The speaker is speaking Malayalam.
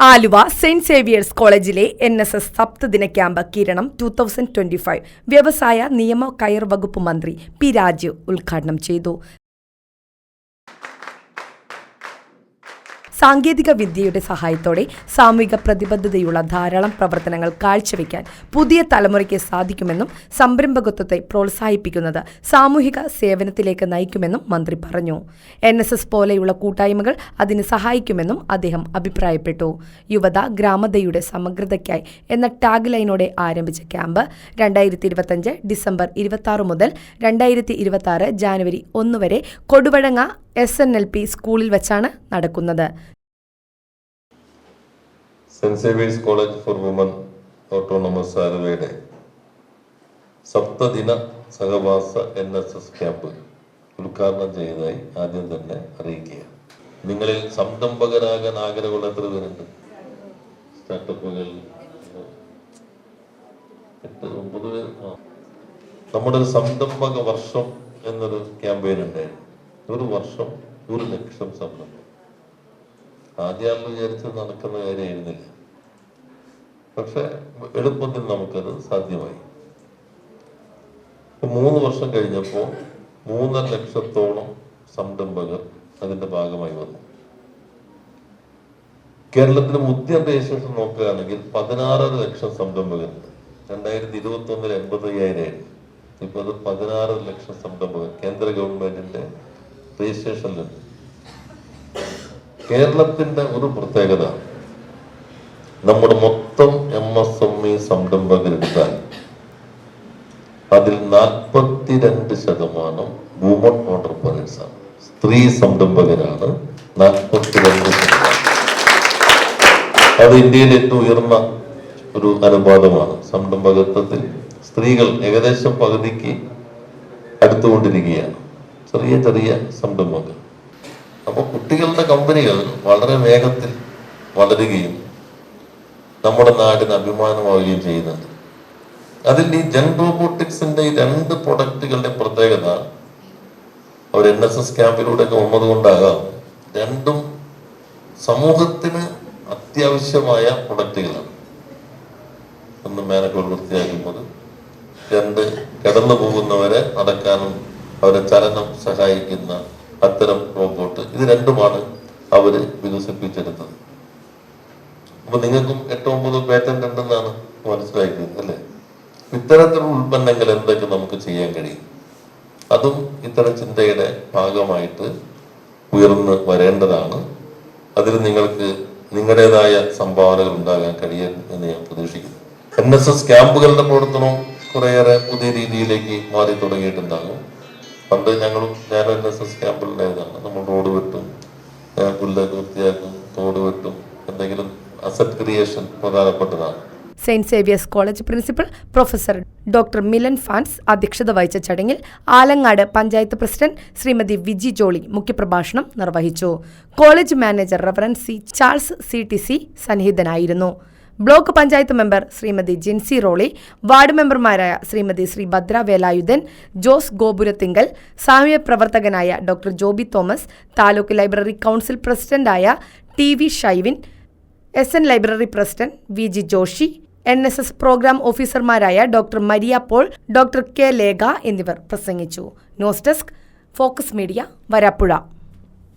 ആലുവ സെന്റ് സേവിയേഴ്സ് കോളേജിലെ NSS സപ്തദിന ക്യാമ്പ് കിരണം 2025 വ്യവസായ നിയമ കയർ വകുപ്പ് മന്ത്രി പി രാജീവ് ഉദ്ഘാടനം ചെയ്തു. സാങ്കേതിക വിദ്യയുടെ സഹായത്തോടെ സാമൂഹിക പ്രതിബദ്ധതയുള്ള ധാരാളം പ്രവർത്തനങ്ങൾ കാഴ്ചവെക്കാൻ പുതിയ തലമുറയ്ക്ക് സാധിക്കുമെന്നും സംരംഭകത്വത്തെ പ്രോത്സാഹിപ്പിക്കുന്നത് സാമൂഹിക സേവനത്തിലേക്ക് നയിക്കുമെന്നും മന്ത്രി പറഞ്ഞു. NSS പോലെയുള്ള കൂട്ടായ്മകൾ അതിന് സഹായിക്കുമെന്നും അദ്ദേഹം അഭിപ്രായപ്പെട്ടു. യുവത ഗ്രാമതയുടെ സമഗ്രതയ്ക്കായി എന്ന ടാഗ് ലൈനോടെ ആരംഭിച്ച ക്യാമ്പ് 2025 ഡിസംബർ 26 മുതൽ 2026 ജാനുവരി 1 വരെ കൊടുവഴങ്ങ SNLP സ്കൂളിൽ വെച്ചാണ് നടക്കുന്നത്. Saint Xavier's college for women autonomous ആലുവയുടെ സപ്തദിന സഹവാസ NSS ക്യാമ്പ് ഉദ്ഘാടനം ചെയ്തതായി ആദ്യം തന്നെ അറിയിക്കുക. നിങ്ങളിൽ സംരംഭകരാകാൻ ആഗ്രഹമുള്ള എത്ര പേരുണ്ട്? സ്റ്റാർട്ടപ്പുകൾ 8-9 പേര്. നമ്മുടെ ഒരു സംരംഭക വർഷം എന്നൊരു ക്യാമ്പയിൻ ഉണ്ടായിരുന്നു. ഒരു വർഷം 1 ലക്ഷം സംരംഭം. ആദ്യം വിചാരിച്ചത് നടക്കുന്ന കാര്യമായിരുന്നില്ല, പക്ഷെ എളുപ്പത്തിൽ നമുക്കത് സാധ്യമായി. 3 വർഷം കഴിഞ്ഞപ്പോൾ 3.5 ലക്ഷത്തോളം സംരംഭകർ അതിന്റെ ഭാഗമായി വന്നു. കേരളത്തിലെ മധ്യദേശത്ത് നോക്കുകയാണെങ്കിൽ 16 ലക്ഷം സംരംഭകരുണ്ട്. 2021 85,000 ഇപ്പൊ അത് 16 ലക്ഷം സംരംഭകർ കേന്ദ്ര ഗവൺമെന്റിന്റെ രജിസ്ട്രേഷനിലുണ്ട്. കേരളത്തിന്റെ ഒരു പ്രത്യേകത, നമ്മുടെ മൊത്തം MSME സംരംഭകരെടുത്താൽ അതിൽ 42% വുമൺ ഓണ്ടർപ്രനേഴ്സ് ആണ്. സ്ത്രീ സംരംഭകരാണ് 42%. അത് ഇന്ത്യയിൽ ഏറ്റവും ഉയർന്ന ഒരു അനുപാതമാണ്. സംരംഭകത്വത്തിൽ സ്ത്രീകൾ ഏകദേശം പകുതിക്ക് അടുത്തുകൊണ്ടിരിക്കുകയാണ്. ചെറിയ ചെറിയ സംരംഭങ്ങൾ. അപ്പൊ കുട്ടികളുടെ കമ്പനികൾ വളരെ വേഗത്തിൽ വളരുകയും നമ്മുടെ നാടിന് അഭിമാനമാവുകയും ചെയ്യുന്നുണ്ട്. അതിൽ ഈ ജെൻ റോബോട്ടിക്സിന്റെ ഈ 2 പ്രൊഡക്റ്റുകളുടെ പ്രത്യേകത അവർ NSS ക്യാമ്പിലൂടെയൊക്കെ വന്നതുകൊണ്ടാകാം. 2ഉം സമൂഹത്തിന് അത്യാവശ്യമായ പ്രൊഡക്റ്റുകളാണ്. ഒന്ന് മാനക്കോൾ വൃത്തിയാക്കുന്നത്, 2 കടന്നു പോകുന്നവരെ നടക്കാനും അവരെ ചലനം സഹായിക്കുന്ന അത്തരം റോബോട്ട്. ഇത് 2ഉമാണ് അവര് വികസിപ്പിച്ചെടുത്തത്. അപ്പൊ നിങ്ങൾക്കും 8-9 പേറ്റന്റ് ഉണ്ടെന്നാണ് മനസ്സിലാക്കിയത് അല്ലെ? ഇത്തരത്തിലുള്ള ഉൽപ്പന്നങ്ങൾ എന്തൊക്കെ നമുക്ക് ചെയ്യാൻ കഴിയും, അതും ഇത്തരം ചിന്തയുടെ ഭാഗമായിട്ട് ഉയർന്നു വരേണ്ടതാണ്. അതിൽ നിങ്ങൾക്ക് നിങ്ങളുടേതായ സംഭാവനകൾ ഉണ്ടാകാൻ കഴിയും എന്ന് ഞാൻ പ്രതീക്ഷിക്കുന്നു. NSS ക്യാമ്പുകളുടെ പ്രവർത്തനവും കുറേയേറെ പുതിയ രീതിയിലേക്ക് മാറി തുടങ്ങിയിട്ടുണ്ടാകും. പണ്ട് ഞാനും NSS ക്യാമ്പിലുണ്ടായതാണ്. നമ്മൾ റോഡ് വെട്ടും, പുല്ലൊക്കെ വൃത്തിയാക്കും, തോട് വെട്ടും, എന്തെങ്കിലും അസറ്റ് ക്രിയേഷൻ പ്രധാനപ്പെട്ടതാണ്. Saint Xavier's college principal professor doctor Milan ഫാൻസ് അധ്യക്ഷത വഹിച്ച ചടങ്ങിൽ ആലങ്ങാട് പഞ്ചായത്ത് പ്രസിഡന്റ് ശ്രീമതി വിജി ജോളി മുഖ്യപ്രഭാഷണം നിർവഹിച്ചു. College manager reverend C Charles CTC സന്നിഹിതനായിരുന്നു. Block panchayat member Shrimati Jincy Roly, ward മെമ്പർമാരായ ശ്രീമതി ശ്രീ ഭദ്ര വേലായുധൻ, ജോസ് ഗോപുരത്തിങ്കൽ, സാമൂഹ്യ പ്രവർത്തകനായ doctor Joby Thomas, taluk library council പ്രസിഡന്റായ TV Shyvin, SN library president VG Joshi, NSS programme ഓഫീസർമാരായ doctor Maria Paul, doctor K Lekha എന്നിവർ പ്രസംഗിച്ചു. News desk, focus media, Varapuzha.